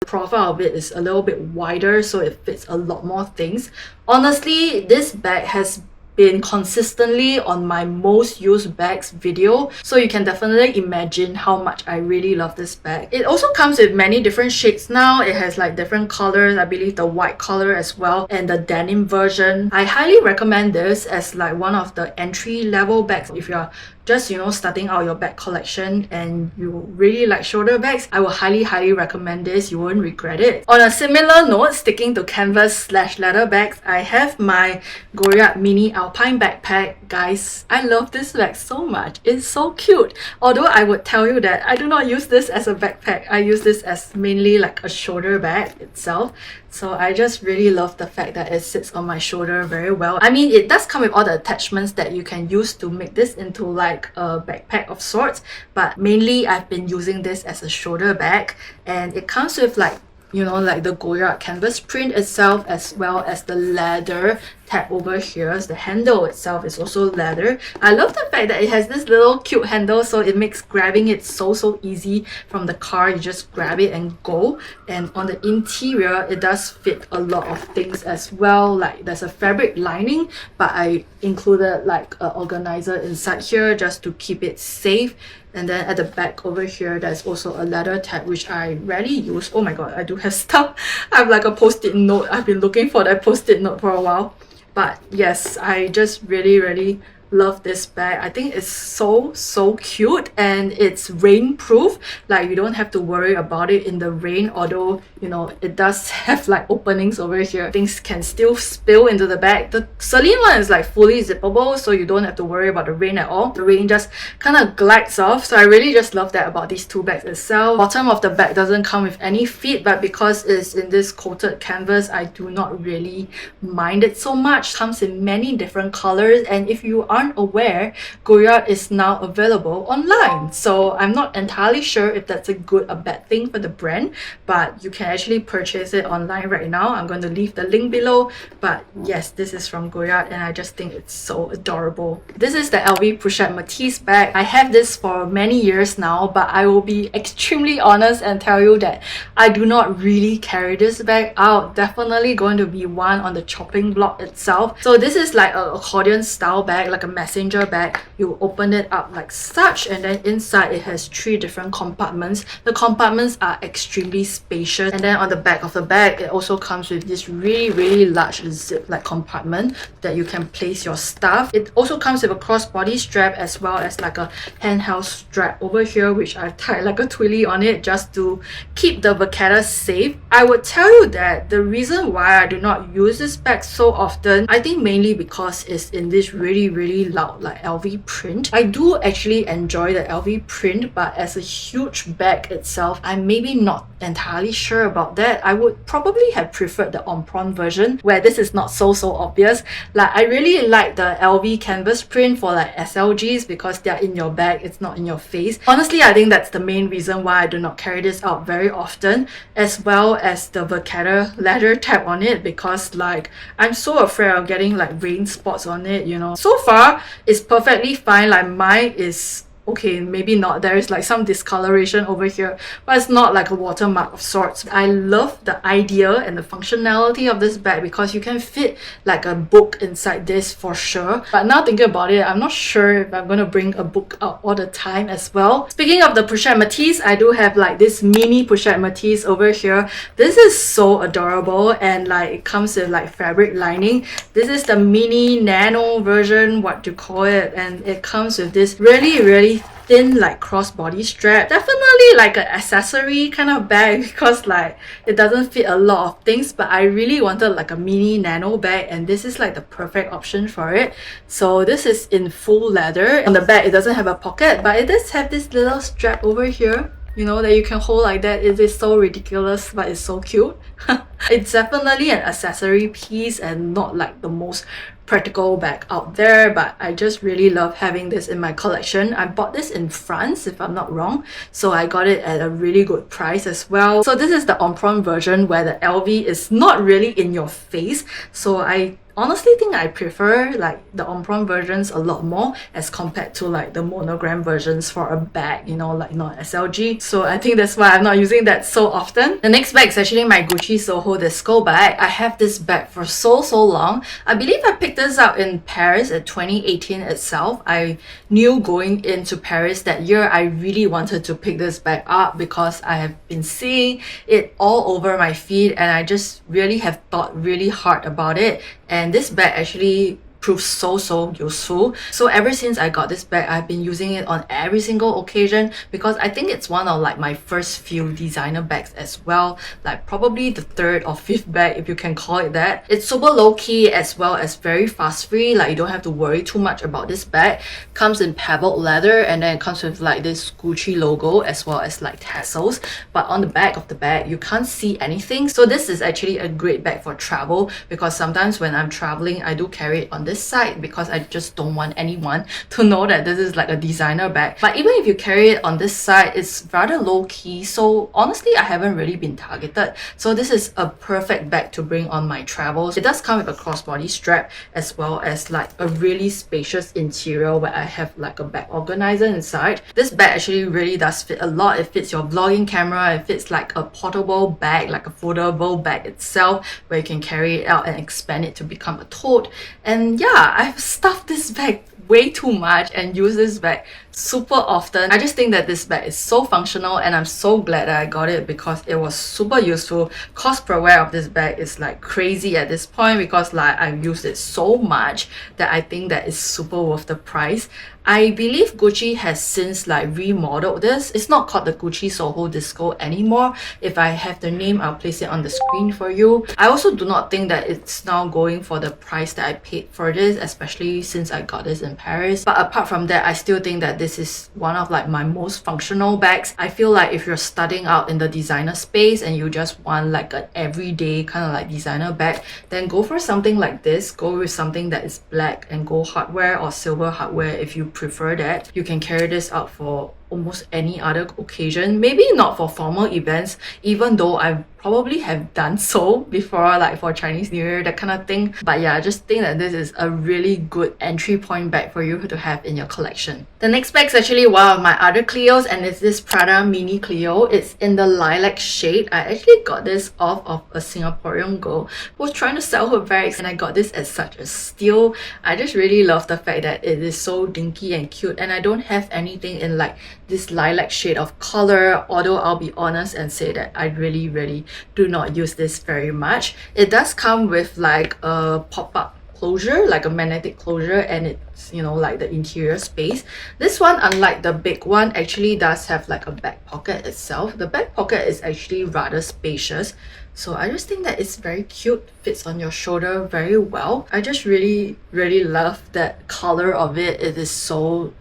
S1: profile of it is a little bit wider, so it fits a lot more things. Honestly, this bag has been consistently on my most used bags video, so you can definitely imagine how much I really love this bag. It also comes with many different shades now. It has like different colors, I believe the white color as well, and the denim version. I highly recommend this as like one of the entry level bags. If you're just, you know, starting out your bag collection and you really like shoulder bags, I will highly recommend this. You won't regret it. On a similar note, sticking to canvas / leather bags, I have my Goyard mini Alpin backpack. Guys, I love this bag so much. It's so cute. Although I would tell you that I do not use this as a backpack. I use this as mainly like a shoulder bag itself. So I just really love the fact that it sits on my shoulder very well. I mean, it does come with all the attachments that you can use to make this into like a backpack of sorts, but mainly I've been using this as a shoulder bag, and it comes with like, you know, like the Goyard canvas print itself, as well as the leather tab over here. The handle itself is also leather. I love the fact that it has this little cute handle, so it makes grabbing it so easy from the car. You just grab it and go. And on the interior, it does fit a lot of things as well. Like there's a fabric lining, but I included like an organizer inside here just to keep it safe. And then at the back over here, there's also a leather tab, which I rarely use. Oh my god, I do have stuff. I have like a post-it note. I've been looking for that post-it note for a while. But yes, I just really love this bag. I think it's so cute, and it's rain proof. Like you don't have to worry about it in the rain, although you know it does have like openings over here. Things can still spill into the bag. The Celine one is like fully zippable, so you don't have to worry about the rain at all. The rain just kind of glides off. So I really just love that about these two bags itself. Bottom of the bag doesn't come with any feet, but because it's in this coated canvas, I do not really mind it so much. Comes in many different colors, and if you aren't aware, Goyard is now available online. So I'm not entirely sure if that's a good or bad thing for the brand, but you can actually purchase it online right now. I'm going to leave the link below. But yes, this is from Goyard, and I just think it's so adorable. This is the Loewe Pochette Métis bag. I have this for many years now, but I will be extremely honest and tell you that I do not really carry this bag out. Definitely going to be one on the chopping block itself. So this is like an accordion style bag, like a messenger bag. You open it up like such, and then inside it has 3 different compartments. The compartments are extremely spacious, and then on the back of the bag it also comes with this really large zip like compartment that you can place your stuff. It also comes with a crossbody strap as well as like a handheld strap over here, which I've tied like a twilly on it just to keep the vachetta safe. I would tell you that the reason why I do not use this bag so often, I think mainly because it's in this really loud like LV print. I do actually enjoy the LV print, but as a huge bag itself, I'm maybe not entirely sure about that. I would probably have preferred the Emprunt version where this is not so obvious. Like I really like the LV canvas print for like SLGs because they're in your bag, it's not in your face. Honestly, I think that's the main reason why I do not carry this out very often, as well as the vachetta leather tab on it, because like I'm so afraid of getting like rain spots on it, you know. So far it's perfectly fine. Like mine is okay, maybe not, there is like some discoloration over here, but it's not like a watermark of sorts. I love the idea and the functionality of this bag because you can fit like a book inside this for sure. But now thinking about it, I'm not sure if I'm going to bring a book out all the time as well. Speaking of the Pochette Métis, I do have like this mini Pochette Métis over here. This is so adorable, and like it comes with like fabric lining. This is the mini nano version, what you call it, and it comes with this really thin like crossbody strap. Definitely like an accessory kind of bag because like it doesn't fit a lot of things, but I really wanted like a mini nano bag, and this is like the perfect option for it. So this is in full leather. On the back it doesn't have a pocket, but it does have this little strap over here, you know, that you can hold like that. It is so ridiculous, but it's so cute. It's definitely an accessory piece and not like the most practical bag out there, but I just really love having this in my collection. I bought this in France if I'm not wrong, so I got it at a really good price as well. So this is the Emprunt version where the LV is not really in your face, so I honestly think I prefer like the Emprunt versions a lot more as compared to like the monogram versions for a bag, you know, like not SLG. So I think that's why I'm not using that so often. The next bag is actually my Gucci Soho Disco bag. I have this bag for so long. I believe I picked this up in Paris at 2018 itself. I knew going into Paris that year I really wanted to pick this bag up because I have been seeing it all over my feed, and I just really have thought really hard about it. And this bag actually proved so useful. So ever since I got this bag, I've been using it on every single occasion because I think it's one of like my first few designer bags as well, like probably the 3rd or 5th bag if you can call it that. It's super low-key as well as very fuss-free. Like you don't have to worry too much about this bag. Comes in pebbled leather, and then it comes with like this Gucci logo as well as like tassels, but on the back of the bag you can't see anything. So this is actually a great bag for travel because sometimes when I'm traveling I do carry it on this side because I just don't want anyone to know that this is like a designer bag. But even if you carry it on this side, it's rather low-key, so honestly I haven't really been targeted. So this is a perfect bag to bring on my travels. It does come with a crossbody strap as well as like a really spacious interior where I have like a bag organizer inside. This bag actually really does fit a lot. It fits your vlogging camera, it fits like a portable bag, like a foldable bag itself, where you can carry it out and expand it to become a tote. And yeah, I've stuffed this bag way too much and use this bag super often. I just think that this bag is so functional, and I'm so glad that I got it because it was super useful. Cost per wear of this bag is like crazy at this point because like I've used it so much that I think that it's super worth the price. I believe Gucci has since like remodeled this. It's not called the Gucci Soho Disco anymore. If I have the name, I'll place it on the screen for you. I also do not think that it's now going for the price that I paid for this, especially since I got this in Paris. But apart from that, I still think that this is one of like my most functional bags. I feel like if you're starting out in the designer space and you just want like an everyday kind of like designer bag, then go for something like this. Go with something that is black and gold hardware or silver hardware if you prefer that. You can carry this out for almost any other occasion, maybe not for formal events, even though I probably have done so before, like for Chinese New Year, that kind of thing. But yeah, I just think that this is a really good entry point bag for you to have in your collection. The next bag is actually one of my other Cleos, and it's this Prada Mini Cleo. It's in the lilac shade. I actually got this off of a Singaporean girl who was trying to sell her bags, and I got this at such a steal. I just really love the fact that it is so dinky and cute, and I don't have anything in like this lilac shade of color, although I'll be honest and say that I really do not use this very much. It does come with like a pop-up closure, like a magnetic closure, and it's, you know, like the interior space. This one, unlike the big one, actually does have like a back pocket itself. The back pocket is actually rather spacious, so I just think that it's very cute, fits on your shoulder very well. I just really love that color of it. It is so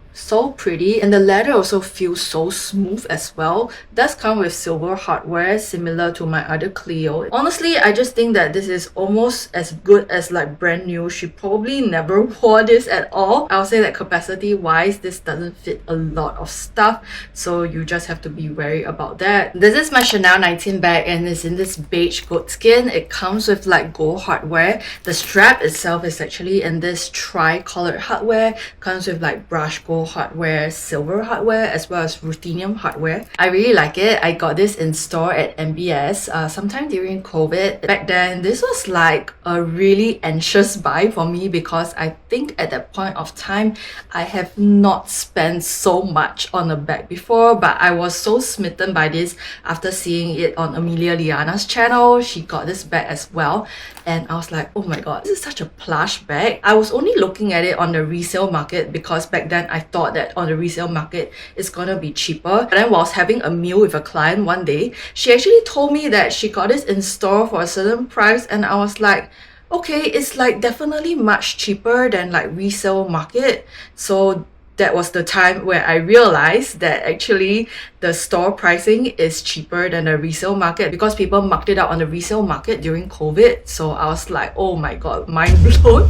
S1: pretty, and the leather also feels so smooth as well. It does come with silver hardware similar to my other Cleo. Honestly, I just think that this is almost as good as like brand new. She probably never wore this at all. I'll say that capacity wise, this doesn't fit a lot of stuff, so you just have to be wary about that. This is my Chanel 19 bag, and it's in this beige goat skin. It comes with like gold hardware. The strap itself is actually in this tri-colored hardware. Comes with like brushed gold hardware, silver hardware, as well as ruthenium hardware. I really like it. I got this in store at MBS sometime during COVID. Back then, this was like a really anxious buy for me because I think at that point of time, I have not spent so much on a bag before, but I was so smitten by this after seeing it on Amelia Liana's channel. She got this bag as well, and I was like, oh my god, this is such a plush bag. I was only looking at it on the resale market because back then I thought that on the resale market it's gonna be cheaper. But then whilst having a meal with a client one day, she actually told me that she got this in store for a certain price, and I was like, okay, it's like definitely much cheaper than like resale market. So that was the time where I realized that actually the store pricing is cheaper than the resale market because people marked it out on the resale market during COVID. So I was like, oh my god, mind blown.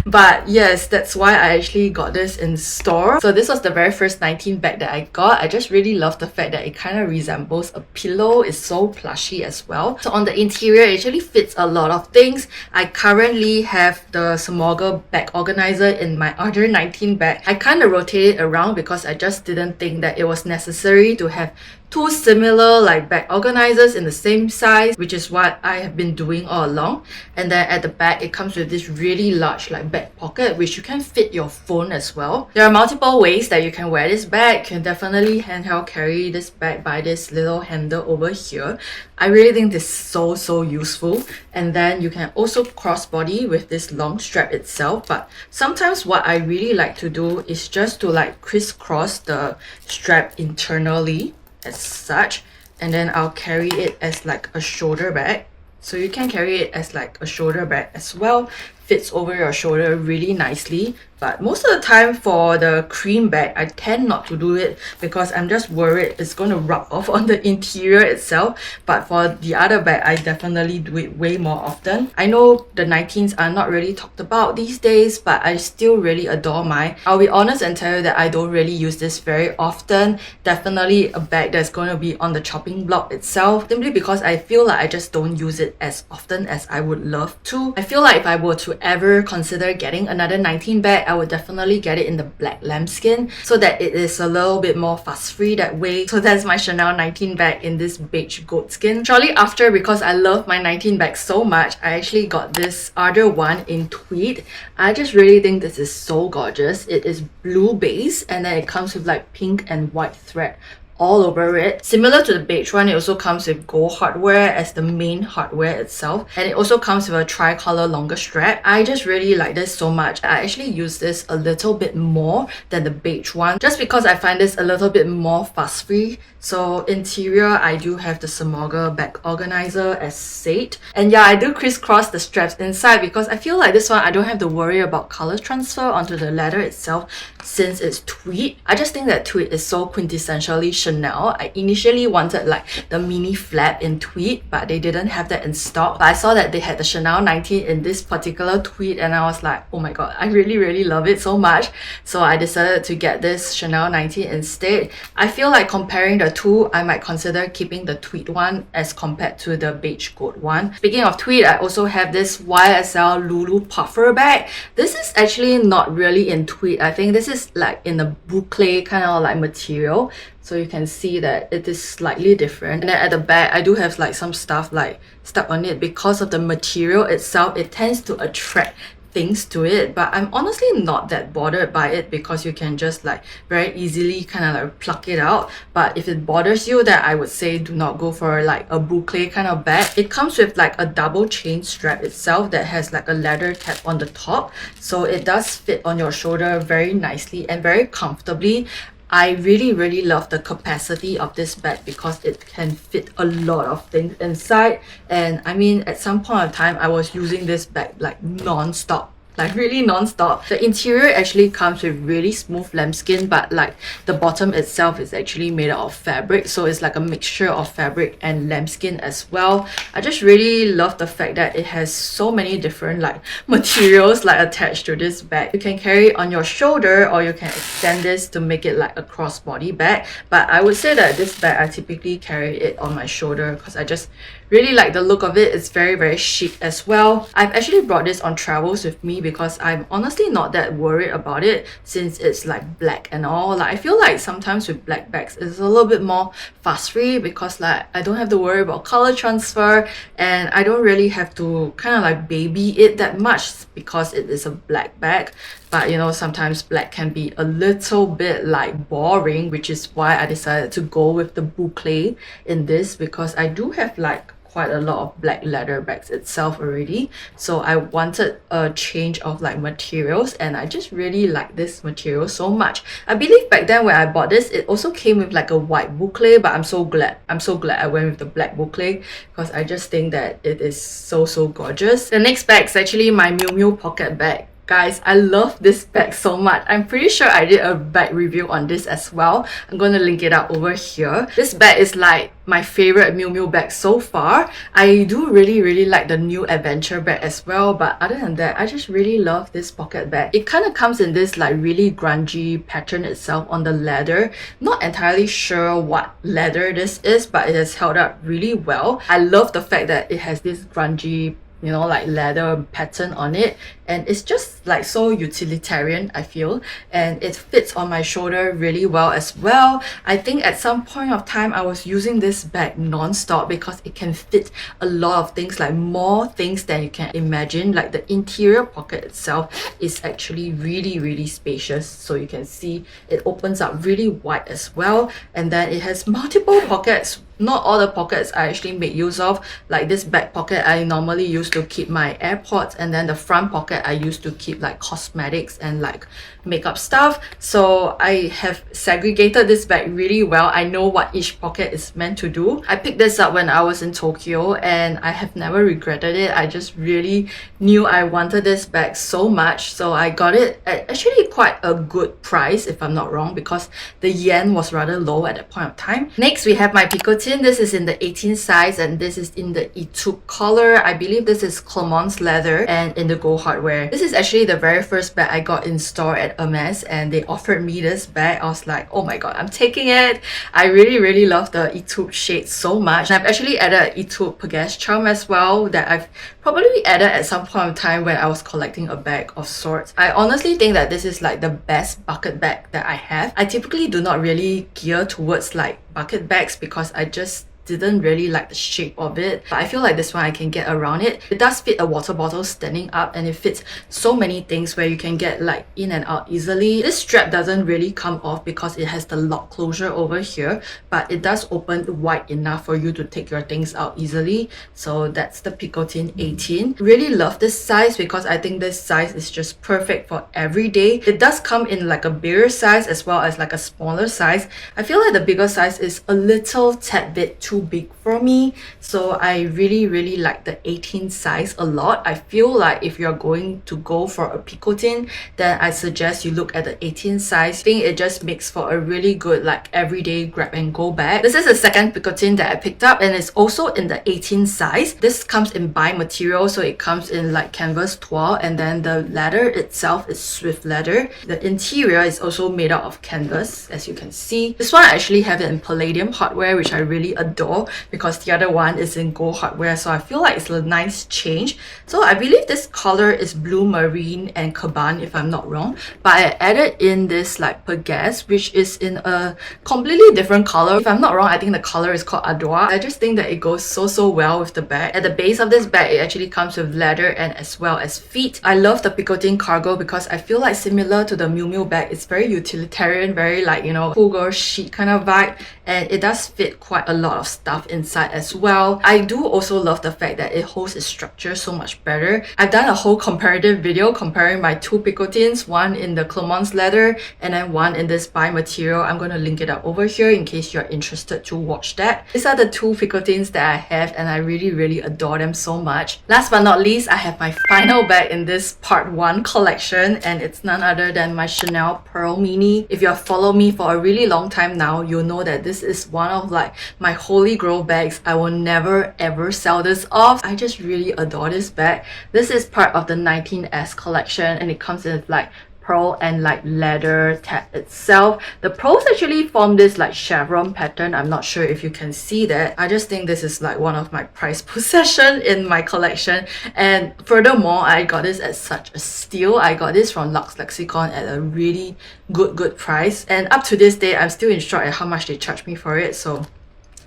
S1: But yes, that's why I actually got this in store. So this was the very first 19 bag that I got. I just really love the fact that it kind of resembles a pillow. It's so plushy as well. So on the interior, it actually fits a lot of things. I currently have the Smogger bag organizer in my other 19 bag. I kind of rotate it around because I just didn't think that it was necessary to have two similar like bag organizers in the same size, which is what I have been doing all along. And then at the back, it comes with this really large like back pocket, which you can fit your phone as well. There are multiple ways that you can wear this bag. You can definitely handheld carry this bag by this little handle over here. I really think this is so useful. And then you can also crossbody with this long strap itself. But sometimes what I really like to do is just to like crisscross the strap internally as such, and then I'll carry it as like a shoulder bag. So you can carry it as like a shoulder bag as well. Fits over your shoulder really nicely. But most of the time for the cream bag, I tend not to do it because I'm just worried it's going to rub off on the interior itself. But for the other bag, I definitely do it way more often. I know the 19s are not really talked about these days, but I still really adore mine. I'll be honest and tell you that I don't really use this very often. Definitely a bag that's going to be on the chopping block itself, simply because I feel like I just don't use it as often as I would love to. I feel like if I were to ever consider getting another 19 bag, I would definitely get it in the black lambskin so that it is a little bit more fuss-free that way. So that's my Chanel 19 bag in this beige goat skin. Shortly after, because I love my 19 bag so much, I actually got this other one in tweed. I just really think this is so gorgeous. It is blue base and then it comes with like pink and white thread all over it. Similar to the beige one, it also comes with gold hardware as the main hardware itself, and it also comes with a tri-color longer strap. I just really like this so much. I actually use this a little bit more than the beige one just because I find this a little bit more fuss-free. So interior, I do have the Samorga bag organizer as said, and yeah, I do crisscross the straps inside because I feel like this one I don't have to worry about color transfer onto the leather itself since it's tweed. I just think that tweed is so quintessentially Chanel. I initially wanted like the mini flap in tweed, but they didn't have that in stock. But I saw that they had the Chanel 19 in this particular tweed and I was like, oh my god, I really love it so much. So I decided to get this Chanel 19 instead. I feel like comparing the two, I might consider keeping the tweed one as compared to the beige goat one. Speaking of tweed, I also have this YSL Lulu puffer bag. This is actually not really in tweed. I think this is like in a boucle kind of like material. So you can see that it is slightly different. And then at the back, I do have like some stuff like stuck on it because of the material itself. It tends to attract things to it, but I'm honestly not that bothered by it because you can just like very easily kind of like pluck it out. But if it bothers you, then I would say do not go for like a boucle kind of bag. It comes with like a double chain strap itself that has like a leather tab on the top, so it does fit on your shoulder very nicely and very comfortably. I really love the capacity of this bag because it can fit a lot of things inside. And I mean, at some point of time, I was using this bag like non-stop. Like really non-stop. The interior actually comes with really smooth lambskin, but like the bottom itself is actually made out of fabric, so it's like a mixture of fabric and lambskin as well. I just really love the fact that it has so many different like materials like attached to this bag. You can carry it on your shoulder or you can extend this to make it like a crossbody bag, but I would say that this bag I typically carry it on my shoulder because I just really like the look of it. It's very chic as well. I've actually brought this on travels with me because I'm honestly not that worried about it since it's like black and all. Like I feel like sometimes with black bags it's a little bit more fuss-free because like I don't have to worry about color transfer and I don't really have to kind of like baby it that much because it is a black bag. But you know, sometimes black can be a little bit like boring, which is why I decided to go with the boucle in this because I do have like quite a lot of black leather bags itself already, so I wanted a change of like materials and I just really like this material so much. I believe back then when I bought this it also came with like a white boucle, but I'm so glad I went with the black boucle because I just think that it is so gorgeous. The next bag is actually my Miu Miu pocket bag. Guys, I love this bag so much. I'm pretty sure I did a bag review on this as well. I'm going to link it out over here. This bag is like my favorite Miu Miu bag so far. I do really like the new adventure bag as well, but other than that, I just really love this pocket bag. It kind of comes in this like really grungy pattern itself on the leather. Not entirely sure what leather this is, but it has held up really well. I love the fact that it has this grungy, you know, like leather pattern on it, and it's just like so utilitarian, I feel, and it fits on my shoulder really well as well. I think at some point of time I was using this bag non-stop because it can fit a lot of things, like more things than you can imagine. Like the interior pocket itself is actually really spacious, so you can see it opens up really wide as well, and then it has multiple pockets not all the pockets I actually make use of. Like this back pocket I normally use to keep my AirPods, and then the front pocket I use to keep like cosmetics and like makeup stuff. So I have segregated this bag really well. I know what each pocket is meant to do. I picked this up when I was in Tokyo and I have never regretted it. I just really knew I wanted this bag so much, so I got it at actually quite a good price if I'm not wrong, because the yen was rather low at that point of time. Next we have my Picotin. This is in the 18 size and this is in the E-tube color. I believe this is Clement's leather and in the gold hardware. This is actually the very first bag I got in store at Hermès, and they offered me this bag. I was like, oh my god, I'm taking it. I really love the E-tube shade so much. And I've actually added an E-tube Pagache charm as well that I've probably added at some point in time when I was collecting a bag of sorts. I honestly think that this is like the best bucket bag that I have. I typically do not really gear towards like bucket bags because I just didn't really like the shape of it, but I feel like this one I can get around it. It does fit a water bottle standing up, and it fits so many things where you can get like in and out easily. This strap doesn't really come off because it has the lock closure over here, but it does open wide enough for you to take your things out easily. So that's the Picotin 18. Really love this size because I think this size is just perfect for every day. It does come in like a bigger size as well as like a smaller size. I feel like the bigger size is a little tad bit too big for me, so I really like the 18 size a lot. I feel like if you're going to go for a Picotin, then I suggest you look at the 18 size. I think it just makes for a really good like everyday grab and go bag. This is the second Picotin that I picked up, and it's also in the 18 size. This comes in bi material, so it comes in like canvas toile, and then the leather itself is swift leather. The interior is also made out of canvas, as you can see. This one I actually have it in palladium hardware, which I really adore, because the other one is in gold hardware, so I feel like it's a nice change. So I believe this color is blue marine and cabane if I'm not wrong, but I added in this like Pagache, which is in a completely different color. If I'm not wrong, I think the color is called Adore. I just think that it goes so well with the bag. At the base of this bag, it actually comes with leather and as well as feet. I love the Picotin cargo because I feel like similar to the Miu Miu bag, it's very utilitarian, very like, you know, cool girl chic kind of vibe, and it does fit quite a lot of stuff inside as well. I do also love the fact that it holds its structure so much better. I've done a whole comparative video comparing my two Picotins, one in the Clement's leather and then one in this bi material. I'm going to link it up over here in case you're interested to watch that. These are the two Picotins that I have, and I really adore them so much. Last but not least, I have my final bag in this part 1 collection, and it's none other than my Chanel Pearl Mini. If you have followed me for a really long time now, you'll know that this is one of like my holy grail bags. I will never ever sell this off. I just really adore this bag. This is part of the 19S collection, and it comes with like pearl and like leather tab itself. The pearls actually form this like chevron pattern. I'm not sure if you can see that. I just think this is like one of my prized possession in my collection, and furthermore I got this at such a steal. I got this from Lux Lexicon at a really good price, and up to this day I'm still in shock at how much they charged me for it, so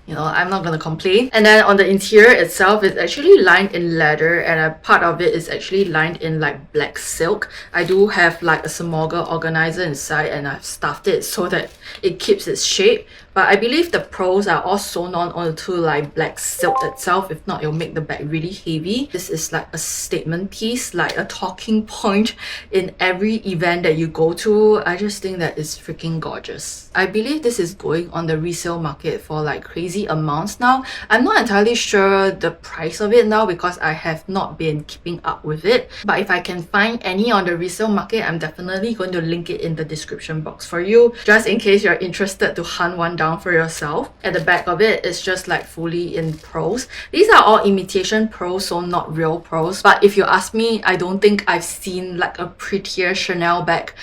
S1: you know, I'm not gonna complain. And then on the interior itself, it's actually lined in leather, and a part of it is actually lined in like black silk. I do have like a Samorga organizer inside, and I've stuffed it so that it keeps its shape. But I believe the pearls are all sewn on onto like black silk itself. If not, it'll make the bag really heavy. This is like a statement piece, like a talking point in every event that you go to. I just think that it's freaking gorgeous. I believe this is going on the resale market for like crazy amounts now. I'm not entirely sure the price of it now because I have not been keeping up with it. But if I can find any on the resale market, I'm definitely going to link it in the description box for you, just in case you're interested to hunt one down for yourself. At the back of it, it's just like fully in pearls. These are all imitation pearls, so not real pearls. But if you ask me, I don't think I've seen like a prettier Chanel bag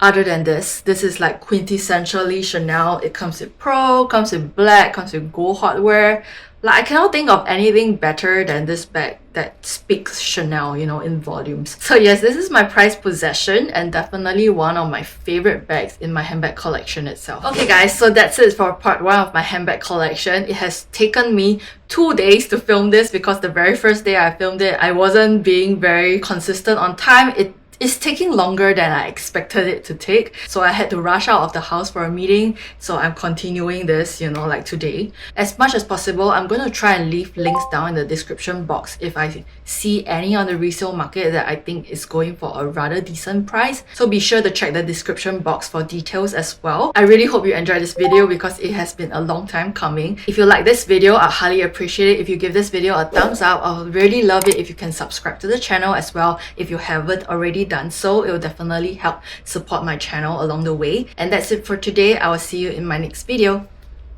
S1: other than this. This is like quintessentially Chanel. It comes with pearl, comes with black, comes with gold hardware. Like, I cannot think of anything better than this bag that speaks Chanel, you know, in volumes. So yes, this is my prized possession and definitely one of my favorite bags in my handbag collection itself. Okay guys, so that's it for part 1 of my handbag collection. It has taken me 2 days to film this because the very first day I filmed it, I wasn't being very consistent on time. It It's taking longer than I expected it to take, so I had to rush out of the house for a meeting, so I'm continuing this, you know, like today. As much as possible, I'm going to try and leave links down in the description box if I see any on the resale market that I think is going for a rather decent price. So be sure to check the description box for details as well. I really hope you enjoyed this video because it has been a long time coming. If you like this video, I highly appreciate it if you give this video a thumbs up. I would really love it if you can subscribe to the channel as well if you haven't already done so. It will definitely help support my channel along the way. And that's it for today. I will see you in my next video.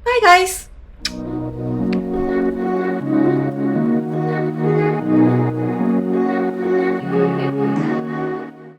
S1: Bye guys!